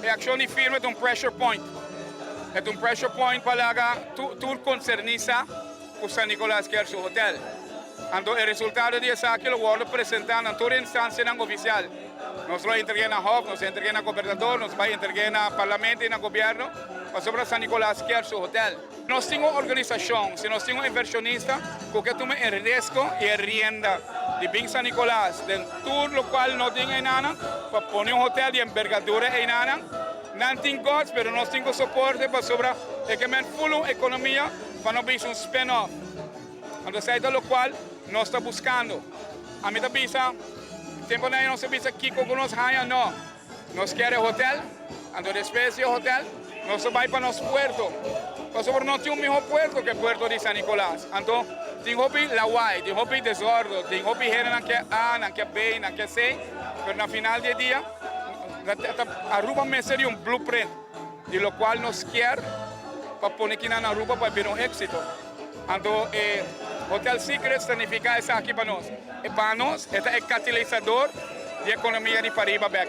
e azioni firme un pressure point. É um pressure point para tudo concerniza o San Nicolás que é o hotel. Então, o resultado disso aqui lo vou apresentar em toda instância oficial. Nós lo entreguei na HOF, nós entreguei na governador, nós vai entregar na parlamento e na governo, para sobre San Nicolás que é o hotel. Nós temos organização, se nós temos inversionista, porque toma el riesgo e a rienda de Bing San Nicolás, de tudo o qual nós temos em Nana, para poner hotel de envergadura em Nana. Não tem gosto, mas nós temos suporte para sobre a full economia para não ver spin-off. Então, é do qual nós estamos buscando. A mim também tempo não se pensa que com nós ganha, não. Nós queremos hotel, então depois do hotel, nós vamos para nosso puerto. Para sobre nós temos um melhor puerto que o puerto de San Nicolás. Então, tem hobby la guai, tem hobby desordem, tem hobby gente não quer A, não quer B, não quer C, mas no final do dia, Aruba me seria blueprint, de lo qual nos quer para poner aqui na Aruba para ver éxito. Então, Hotel Secret significa isso aqui para nós. E para nós, é o catalisador de economia de Pariba Beck.